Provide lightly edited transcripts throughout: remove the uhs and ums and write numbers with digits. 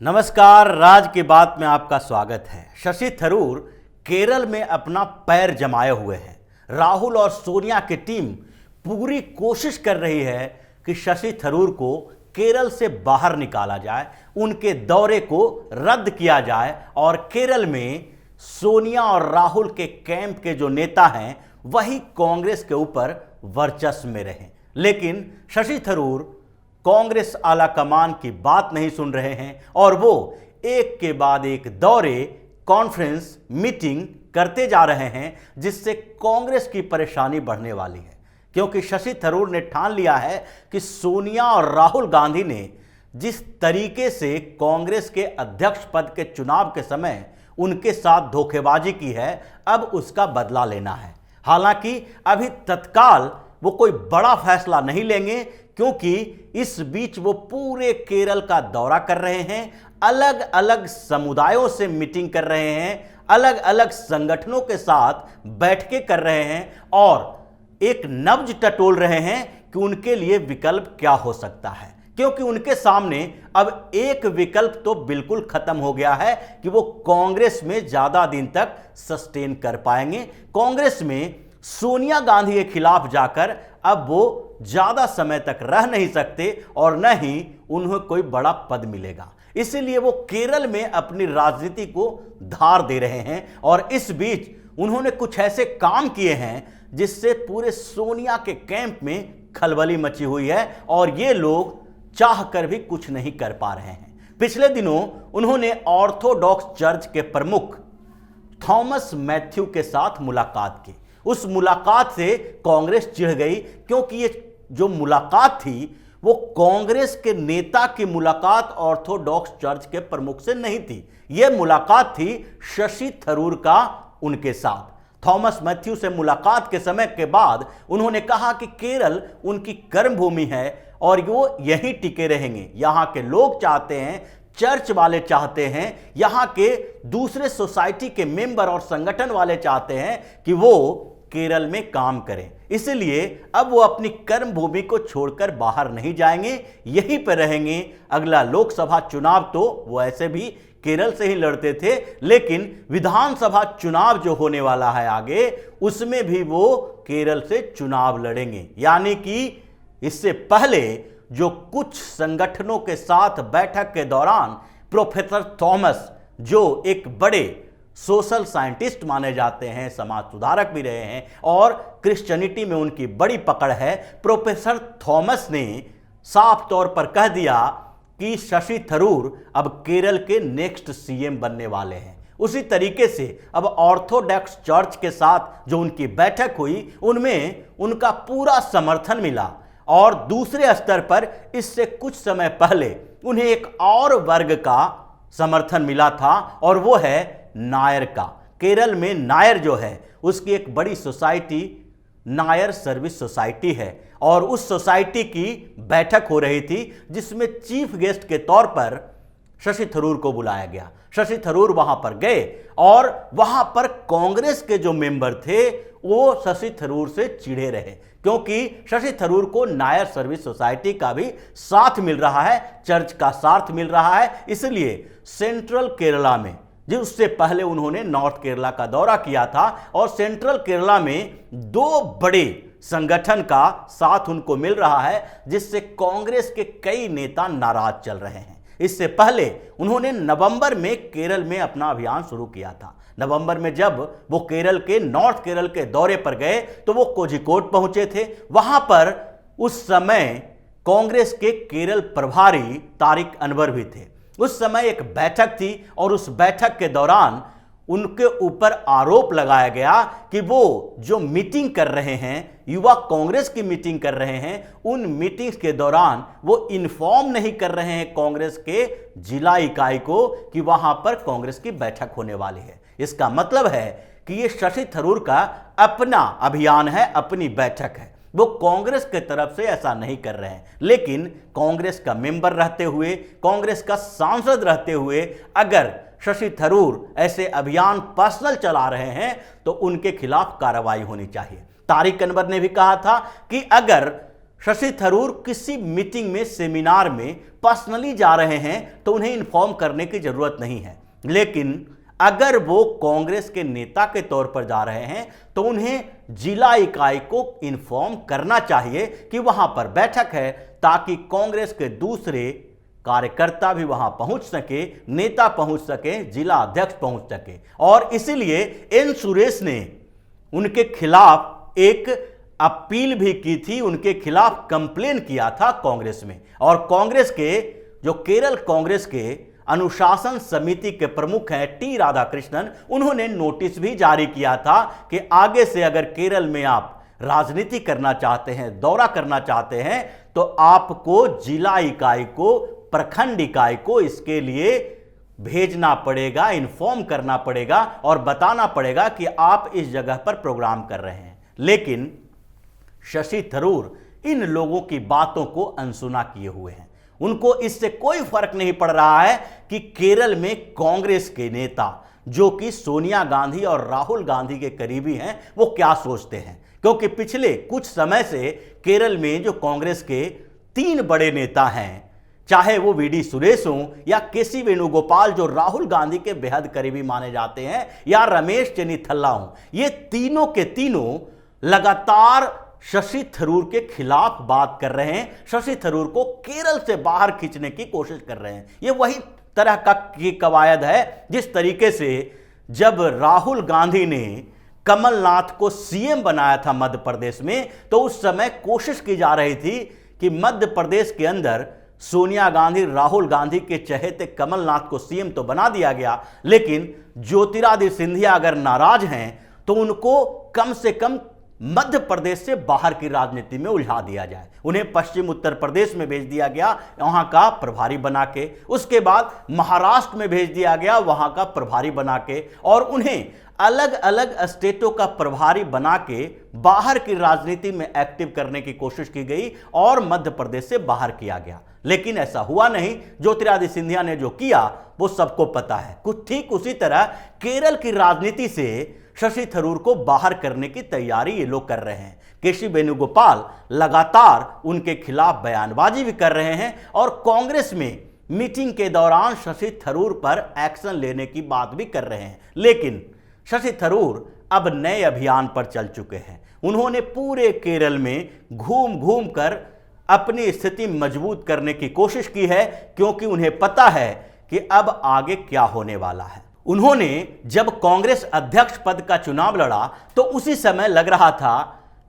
नमस्कार, राज की बात में आपका स्वागत है। शशि थरूर केरल में अपना पैर जमाए हुए हैं। राहुल और सोनिया की टीम पूरी कोशिश कर रही है कि शशि थरूर को केरल से बाहर निकाला जाए, उनके दौरे को रद्द किया जाए और केरल में सोनिया और राहुल के कैंप के जो नेता हैं वही कांग्रेस के ऊपर वर्चस्व में रहें। लेकिन शशि थरूर कांग्रेस आला कमान की बात नहीं सुन रहे हैं और वो एक के बाद एक दौरे, कॉन्फ्रेंस, मीटिंग करते जा रहे हैं, जिससे कांग्रेस की परेशानी बढ़ने वाली है। क्योंकि शशि थरूर ने ठान लिया है कि सोनिया और राहुल गांधी ने जिस तरीके से कांग्रेस के अध्यक्ष पद के चुनाव के समय उनके साथ धोखेबाजी की है, अब उसका बदला लेना है। हालांकि अभी तत्काल वो कोई बड़ा फैसला नहीं लेंगे, क्योंकि इस बीच वो पूरे केरल का दौरा कर रहे हैं, अलग अलग समुदायों से मीटिंग कर रहे हैं, अलग अलग संगठनों के साथ बैठकें कर रहे हैं और एक नब्ज टटोल रहे हैं कि उनके लिए विकल्प क्या हो सकता है। क्योंकि उनके सामने अब एक विकल्प तो बिल्कुल खत्म हो गया है कि वो कांग्रेस में ज्यादा दिन तक सस्टेन कर पाएंगे। कांग्रेस में सोनिया गांधी के खिलाफ जाकर अब वो ज्यादा समय तक रह नहीं सकते और न ही उन्हें कोई बड़ा पद मिलेगा। इसीलिए वो केरल में अपनी राजनीति को धार दे रहे हैं और इस बीच उन्होंने कुछ ऐसे काम किए हैं जिससे पूरे सोनिया के कैंप में खलबली मची हुई है और ये लोग चाह कर भी कुछ नहीं कर पा रहे हैं। पिछले दिनों उन्होंने ऑर्थोडॉक्स चर्च के प्रमुख थॉमस मैथ्यू के साथ मुलाकात की। उस मुलाकात से कांग्रेस चिढ़ गई, क्योंकि ये जो मुलाकात थी वो कांग्रेस के नेता की मुलाकात ऑर्थोडॉक्स चर्च के प्रमुख से नहीं थी। यह मुलाकात थी शशि थरूर का उनके साथ। थॉमस मैथ्यू से मुलाकात के समय के बाद उन्होंने कहा कि केरल उनकी कर्मभूमि है और वो यहीं टिके रहेंगे। यहाँ के लोग चाहते हैं, चर्च वाले चाहते हैं, यहाँ के दूसरे सोसाइटी के मेंबर और संगठन वाले चाहते हैं कि वो केरल में काम करें। इसलिए अब वो अपनी कर्म भूमि को छोड़कर बाहर नहीं जाएंगे, यहीं पर रहेंगे। अगला लोकसभा चुनाव तो वो ऐसे भी केरल से ही लड़ते थे, लेकिन विधानसभा चुनाव जो होने वाला है आगे, उसमें भी वो केरल से चुनाव लड़ेंगे। यानी कि इससे पहले जो कुछ संगठनों के साथ बैठक के दौरान प्रोफेसर थॉमस, जो एक बड़े सोशल साइंटिस्ट माने जाते हैं, समाज सुधारक भी रहे हैं और क्रिश्चियनिटी में उनकी बड़ी पकड़ है, प्रोफेसर थॉमस ने साफ तौर पर कह दिया कि शशि थरूर अब केरल के नेक्स्ट सीएम बनने वाले हैं। उसी तरीके से अब ऑर्थोडॉक्स चर्च के साथ जो उनकी बैठक हुई उनमें उनका पूरा समर्थन मिला। और दूसरे स्तर पर इससे कुछ समय पहले उन्हें एक और वर्ग का समर्थन मिला था और वो है नायर का। केरल में नायर जो है उसकी एक बड़ी सोसाइटी नायर सर्विस सोसाइटी है और उस सोसाइटी की बैठक हो रही थी, जिसमें चीफ गेस्ट के तौर पर शशि थरूर को बुलाया गया। शशि थरूर वहां पर गए और वहां पर कांग्रेस के जो मेंबर थे वो शशि थरूर से चिढ़े रहे, क्योंकि शशि थरूर को नायर सर्विस सोसाइटी का भी साथ मिल रहा है, चर्च का साथ मिल रहा है। इसलिए सेंट्रल केरला में, जिससे पहले उन्होंने नॉर्थ केरला का दौरा किया था, और सेंट्रल केरला में दो बड़े संगठन का साथ उनको मिल रहा है, जिससे कांग्रेस के कई नेता नाराज चल रहे हैं। इससे पहले उन्होंने नवंबर में केरल में अपना अभियान शुरू किया था। नवंबर में जब वो केरल के नॉर्थ केरल के दौरे पर गए तो वो कोझिकोड पहुंचे थे। वहां पर उस समय कांग्रेस के केरल प्रभारी तारिक अनवर भी थे। उस समय एक बैठक थी और उस बैठक के दौरान उनके ऊपर आरोप लगाया गया कि वो जो मीटिंग कर रहे हैं, युवा कांग्रेस की मीटिंग कर रहे हैं, उन मीटिंग्स के दौरान वो इन्फॉर्म नहीं कर रहे हैं कांग्रेस के जिला इकाई को कि वहां पर कांग्रेस की बैठक होने वाली है। इसका मतलब है कि ये शशि थरूर का अपना अभियान है, अपनी बैठक है। वो कांग्रेस के तरफ से ऐसा नहीं कर रहे हैं, लेकिन कांग्रेस का मेंबर रहते हुए, कांग्रेस का सांसद रहते हुए अगर शशि थरूर ऐसे अभियान पर्सनल चला रहे हैं तो उनके खिलाफ कार्रवाई होनी चाहिए। तारिक अनवर ने भी कहा था कि अगर शशि थरूर किसी मीटिंग में, सेमिनार में पर्सनली जा रहे हैं तो उन्हें इन्फॉर्म करने की जरूरत नहीं है, लेकिन अगर वो कांग्रेस के नेता के तौर पर जा रहे हैं तो उन्हें जिला इकाई को इन्फॉर्म करना चाहिए कि वहां पर बैठक है, ताकि कांग्रेस के दूसरे कार्यकर्ता भी वहां पहुंच सके, नेता पहुंच सके, जिला अध्यक्ष पहुंच सके। और इसीलिए एन सुरेश ने उनके खिलाफ एक अपील भी की थी, उनके खिलाफ कंप्लेन किया था कांग्रेस में। और कांग्रेस के जो केरल कांग्रेस के अनुशासन समिति के प्रमुख हैं टी राधाकृष्णन, उन्होंने नोटिस भी जारी किया था कि आगे से अगर केरल में आप राजनीति करना चाहते हैं, दौरा करना चाहते हैं, तो आपको जिला इकाई को, प्रखंड इकाई को इसके लिए भेजना पड़ेगा, इन्फॉर्म करना पड़ेगा और बताना पड़ेगा कि आप इस जगह पर प्रोग्राम कर रहे हैं। लेकिन शशि थरूर इन लोगों की बातों को अनसुना किए हुए हैं। उनको इससे कोई फर्क नहीं पड़ रहा है कि केरल में कांग्रेस के नेता, जो कि सोनिया गांधी और राहुल गांधी के करीबी हैं, वो क्या सोचते हैं। क्योंकि पिछले कुछ समय से केरल में जो कांग्रेस के 3 बड़े नेता हैं, चाहे वो वीडी सुरेश हो या केसी वेणुगोपाल जो राहुल गांधी के बेहद करीबी माने जाते हैं, या रमेश चेन्नीथल्ला हो, ये तीनों के तीनों लगातार शशि थरूर के खिलाफ बात कर रहे हैं, शशि थरूर को केरल से बाहर खींचने की कोशिश कर रहे हैं। ये वही तरह की कवायद है जिस तरीके से जब राहुल गांधी ने कमलनाथ को सीएम बनाया था मध्य प्रदेश में, तो उस समय कोशिश की जा रही थी कि मध्य प्रदेश के अंदर सोनिया गांधी, राहुल गांधी के चहेते कमलनाथ को सीएम तो बना दिया गया, लेकिन ज्योतिरादित्य सिंधिया अगर नाराज हैं तो उनको कम से कम मध्य प्रदेश से बाहर की राजनीति में उलझा दिया जाए। उन्हें पश्चिम उत्तर प्रदेश में भेज दिया गया, वहां का प्रभारी बना के। उसके बाद महाराष्ट्र में भेज दिया गया, वहां का प्रभारी बना के। और उन्हें अलग अलग स्टेटों का प्रभारी बना के बाहर की राजनीति में एक्टिव करने की कोशिश की गई और मध्य प्रदेश से बाहर किया गया। लेकिन ऐसा हुआ नहीं। ज्योतिरादित्य सिंधिया ने जो किया वो सबको पता है। कुछ ठीक उसी तरह केरल की राजनीति से शशि थरूर को बाहर करने की तैयारी ये लोग कर रहे हैं। केसी वेणुगोपाल लगातार उनके खिलाफ बयानबाजी भी कर रहे हैं और कांग्रेस में मीटिंग के दौरान शशि थरूर पर एक्शन लेने की बात भी कर रहे हैं। लेकिन शशि थरूर अब नए अभियान पर चल चुके हैं। उन्होंने पूरे केरल में घूम घूम कर अपनी स्थिति मजबूत करने की कोशिश की है, क्योंकि उन्हें पता है कि अब आगे क्या होने वाला है। उन्होंने जब कांग्रेस अध्यक्ष पद का चुनाव लड़ा तो उसी समय लग रहा था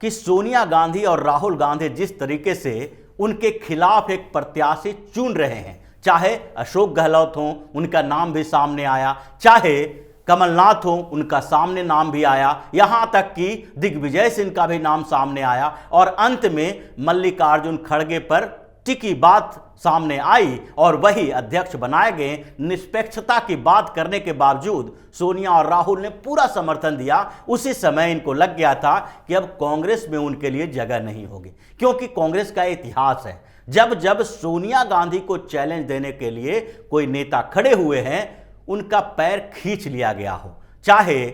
कि सोनिया गांधी और राहुल गांधी जिस तरीके से उनके खिलाफ एक प्रत्याशी चुन रहे हैं, चाहे अशोक गहलोत हो, उनका नाम भी सामने आया, चाहे कमलनाथ हो, उनका सामने नाम भी आया, यहां तक कि दिग्विजय सिंह का भी नाम सामने आया, और अंत में मल्लिकार्जुन खड़गे पर टिकी बात सामने आई और वही अध्यक्ष बनाए गए। निष्पक्षता की बात करने के बावजूद सोनिया और राहुल ने पूरा समर्थन दिया। उसी समय इनको लग गया था कि अब कांग्रेस में उनके लिए जगह नहीं होगी, क्योंकि कांग्रेस का इतिहास है, जब जब सोनिया गांधी को चैलेंज देने के लिए कोई नेता खड़े हुए हैं, उनका पैर खींच लिया गया हो। चाहे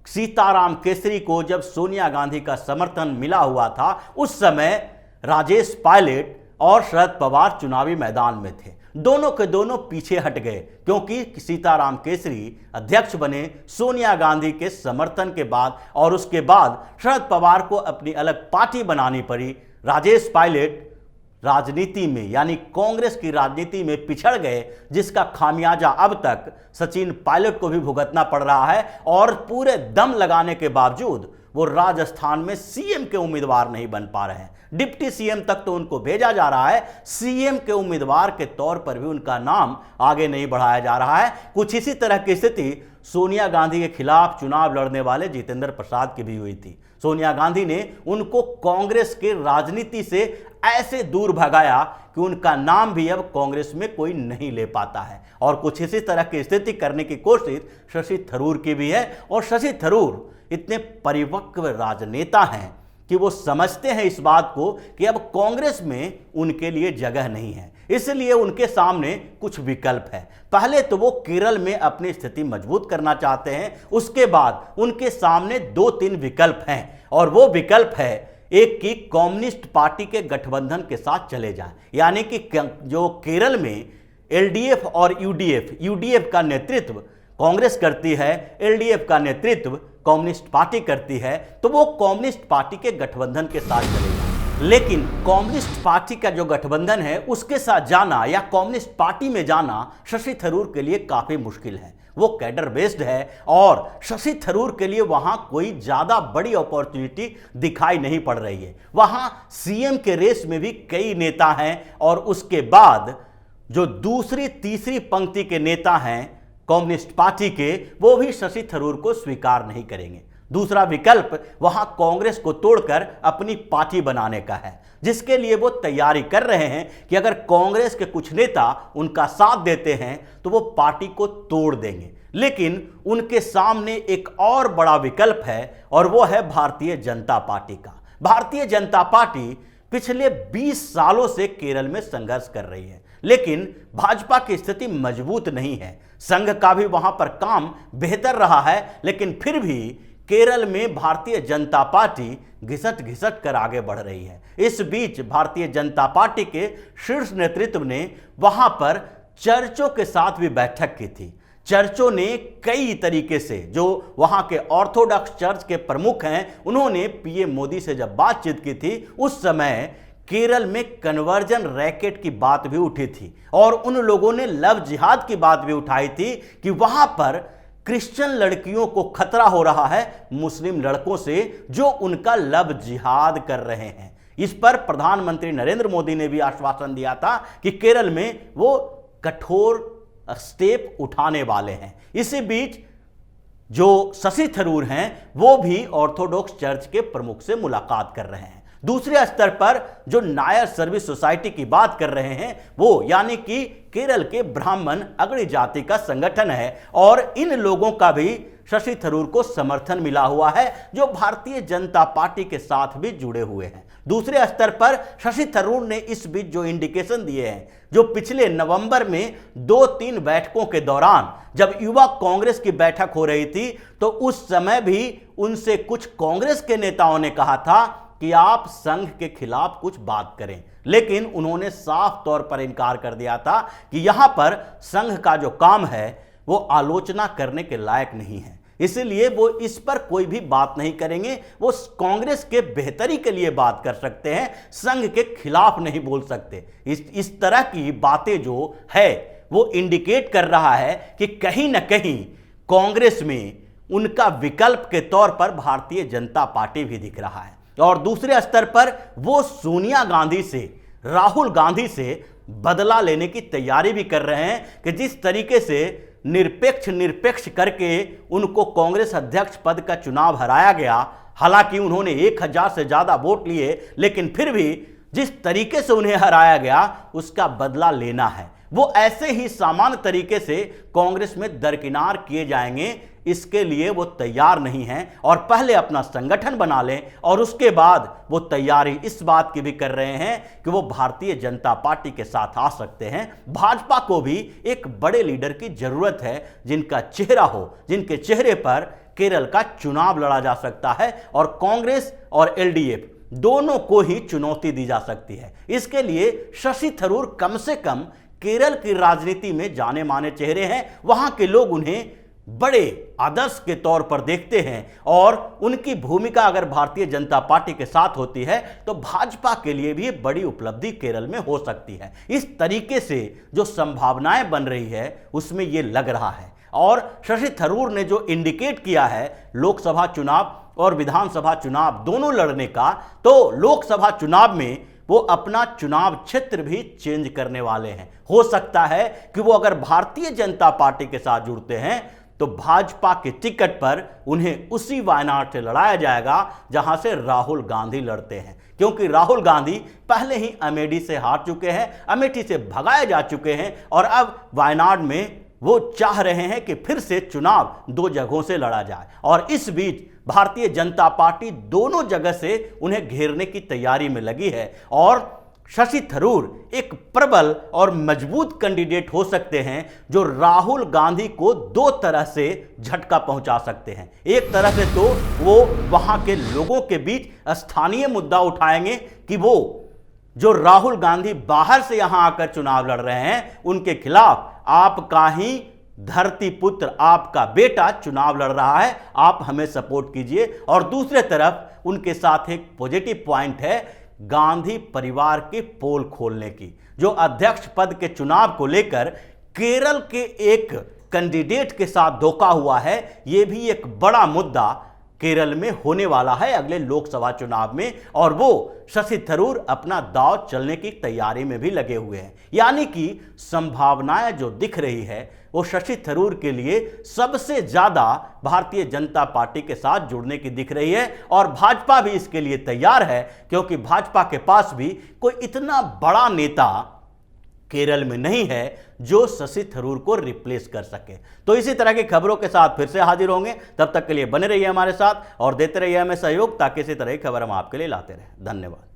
सीताराम केसरी को जब सोनिया गांधी का समर्थन मिला हुआ था, उस समय राजेश पायलट और शरद पवार चुनावी मैदान में थे। दोनों के दोनों पीछे हट गए, क्योंकि सीताराम केसरी अध्यक्ष बने सोनिया गांधी के समर्थन के बाद, और उसके बाद शरद पवार को अपनी अलग पार्टी बनानी पड़ी। राजेश पायलट राजनीति में, यानी कांग्रेस की राजनीति में पिछड़ गए, जिसका खामियाजा अब तक सचिन पायलट को भी भुगतना पड़ रहा है। और पूरे दम लगाने के बावजूद वो राजस्थान में सीएम के उम्मीदवार नहीं बन पा रहे हैं। डिप्टी सीएम तक तो उनको भेजा जा रहा है, सीएम के उम्मीदवार के तौर पर भी उनका नाम आगे नहीं बढ़ाया जा रहा है। कुछ इसी तरह की स्थिति सोनिया गांधी के खिलाफ चुनाव लड़ने वाले जितेंद्र प्रसाद की भी हुई थी। सोनिया गांधी ने उनको कांग्रेस के राजनीति से ऐसे दूर भगाया कि उनका नाम भी अब कांग्रेस में कोई नहीं ले पाता है। और कुछ इसी तरह की स्थिति करने की कोशिश शशि थरूर की भी है। और शशि थरूर इतने परिपक्व राजनेता हैं कि वो समझते हैं इस बात को कि अब कांग्रेस में उनके लिए जगह नहीं है, इसलिए उनके सामने कुछ विकल्प है। पहले तो वो केरल में अपनी स्थिति मजबूत करना चाहते हैं, उसके बाद उनके सामने 2-3 विकल्प हैं। और वो विकल्प है एक की कम्युनिस्ट पार्टी के गठबंधन के साथ चले जाएं, यानी कि जो केरल में एलडीएफ और यूडीएफ का नेतृत्व कांग्रेस करती है, एलडीएफ का नेतृत्व कम्युनिस्ट पार्टी करती है, तो वो कम्युनिस्ट पार्टी के गठबंधन के साथ चले जाएं। लेकिन कम्युनिस्ट पार्टी का जो गठबंधन है उसके साथ जाना या कम्युनिस्ट पार्टी में जाना शशि थरूर के लिए काफी मुश्किल है। वो कैडर बेस्ड है और शशि थरूर के लिए वहां कोई ज्यादा बड़ी अपॉर्चुनिटी दिखाई नहीं पड़ रही है। वहां सीएम के रेस में भी कई नेता हैं और उसके बाद जो दूसरी तीसरी पंक्ति के नेता हैं कम्युनिस्ट पार्टी के, वो भी शशि थरूर को स्वीकार नहीं करेंगे। दूसरा विकल्प वहां कांग्रेस को तोड़कर अपनी पार्टी बनाने का है, जिसके लिए वो तैयारी कर रहे हैं कि अगर कांग्रेस के कुछ नेता उनका साथ देते हैं तो वो पार्टी को तोड़ देंगे। लेकिन उनके सामने एक और बड़ा विकल्प है और वो है भारतीय जनता पार्टी का। भारतीय जनता पार्टी पिछले 20 सालों से केरल में संघर्ष कर रही है, लेकिन भाजपा की स्थिति मजबूत नहीं है। संघ का भी वहां पर काम बेहतर रहा है, लेकिन फिर भी केरल में भारतीय जनता पार्टी घिसट घिसट कर आगे बढ़ रही है। इस बीच भारतीय जनता पार्टी के शीर्ष नेतृत्व ने वहां पर चर्चों के साथ भी बैठक की थी। चर्चों ने कई तरीके से, जो वहां के ऑर्थोडॉक्स चर्च के प्रमुख हैं, उन्होंने पीएम मोदी से जब बातचीत की थी उस समय केरल में कन्वर्जन रैकेट की बात भी उठी थी और उन लोगों ने लव जिहाद की बात भी उठाई थी कि वहां पर क्रिश्चियन लड़कियों को खतरा हो रहा है मुस्लिम लड़कों से जो उनका लव जिहाद कर रहे हैं। इस पर प्रधानमंत्री नरेंद्र मोदी ने भी आश्वासन दिया था कि केरल में वो कठोर स्टेप उठाने वाले हैं। इसी बीच जो शशि थरूर हैं वो भी ऑर्थोडॉक्स चर्च के प्रमुख से मुलाकात कर रहे हैं। दूसरे स्तर पर जो नायर सर्विस सोसाइटी की बात कर रहे हैं वो, यानी कि केरल के ब्राह्मण अगड़ी जाति का संगठन है और इन लोगों का भी शशि थरूर को समर्थन मिला हुआ है, जो भारतीय जनता पार्टी के साथ भी जुड़े हुए हैं। दूसरे स्तर पर शशि थरूर ने इस बीच जो इंडिकेशन दिए हैं, जो पिछले नवंबर में 2-3 बैठकों के दौरान जब युवा कांग्रेस की बैठक हो रही थी तो उस समय भी उनसे कुछ कांग्रेस के नेताओं ने कहा था कि आप संघ के खिलाफ कुछ बात करें, लेकिन उन्होंने साफ तौर पर इनकार कर दिया था कि यहां पर संघ का जो काम है वो आलोचना करने के लायक नहीं है, इसलिए वो इस पर कोई भी बात नहीं करेंगे। वो कांग्रेस के बेहतरी के लिए बात कर सकते हैं, संघ के खिलाफ नहीं बोल सकते। इस तरह की बातें जो है वो इंडिकेट कर रहा है कि कहीं ना कहीं कांग्रेस में उनका विकल्प के तौर पर भारतीय जनता पार्टी भी दिख रहा है। और दूसरे स्तर पर वो सोनिया गांधी से, राहुल गांधी से बदला लेने की तैयारी भी कर रहे हैं कि जिस तरीके से निरपेक्ष करके उनको कांग्रेस अध्यक्ष पद का चुनाव हराया गया, हालांकि उन्होंने 1000 से ज्यादा वोट लिए, लेकिन फिर भी जिस तरीके से उन्हें हराया गया उसका बदला लेना है। वो ऐसे ही सामान्य तरीके से कांग्रेस में दरकिनार किए जाएंगे, इसके लिए वो तैयार नहीं हैं और पहले अपना संगठन बना लें और उसके बाद वो तैयारी इस बात की भी कर रहे हैं कि वो भारतीय जनता पार्टी के साथ आ सकते हैं। भाजपा को भी एक बड़े लीडर की जरूरत है, जिनका चेहरा हो, जिनके चेहरे पर केरल का चुनाव लड़ा जा सकता है और कांग्रेस और एलडीएफ दोनों को ही चुनौती दी जा सकती है। इसके लिए शशि थरूर कम से कम केरल की राजनीति में जाने माने चेहरे हैं, वहां के लोग उन्हें बड़े आदर्श के तौर पर देखते हैं और उनकी भूमिका अगर भारतीय जनता पार्टी के साथ होती है तो भाजपा के लिए भी बड़ी उपलब्धि केरल में हो सकती है। इस तरीके से जो संभावनाएं बन रही है उसमें यह लग रहा है। और शशि थरूर ने जो इंडिकेट किया है लोकसभा चुनाव और विधानसभा चुनाव दोनों लड़ने का, तो लोकसभा चुनाव में वो अपना चुनाव क्षेत्र भी चेंज करने वाले हैं। हो सकता है कि वो अगर भारतीय जनता पार्टी के साथ जुड़ते हैं तो भाजपा के टिकट पर उन्हें उसी वायनाड से लड़ाया जाएगा जहां से राहुल गांधी लड़ते हैं, क्योंकि राहुल गांधी पहले ही अमेठी से हार चुके हैं, अमेठी से भगाए जा चुके हैं और अब वायनाड में वो चाह रहे हैं कि फिर से चुनाव 2 जगहों से लड़ा जाए। और इस बीच भारतीय जनता पार्टी दोनों जगह से उन्हें घेरने की तैयारी में लगी है और शशि थरूर एक प्रबल और मजबूत कैंडिडेट हो सकते हैं जो राहुल गांधी को दो तरह से झटका पहुंचा सकते हैं। एक तरह से तो वो वहां के लोगों के बीच स्थानीय मुद्दा उठाएंगे कि वो जो राहुल गांधी बाहर से यहां आकर चुनाव लड़ रहे हैं उनके खिलाफ आपका ही धरती पुत्र, आपका बेटा चुनाव लड़ रहा है, आप हमें सपोर्ट कीजिए। और दूसरे तरफ उनके साथ एक पॉजिटिव पॉइंट है गांधी परिवार के पोल खोलने की, जो अध्यक्ष पद के चुनाव को लेकर केरल के एक कैंडिडेट के साथ धोखा हुआ है। यह भी एक बड़ा मुद्दा केरल में होने वाला है अगले लोकसभा चुनाव में, और वो शशि थरूर अपना दांव चलने की तैयारी में भी लगे हुए हैं। यानी कि संभावनाएं जो दिख रही है वो शशि थरूर के लिए सबसे ज्यादा भारतीय जनता पार्टी के साथ जुड़ने की दिख रही है। और भाजपा भी इसके लिए तैयार है, क्योंकि भाजपा के पास भी कोई इतना बड़ा नेता केरल में नहीं है जो शशि थरूर को रिप्लेस कर सके। तो इसी तरह की खबरों के साथ फिर से हाजिर होंगे, तब तक के लिए बने रहिए हमारे साथ और देते रहिए हमें सहयोग, ताकि इसी तरह की खबर हम आपके लिए लाते रहें। धन्यवाद।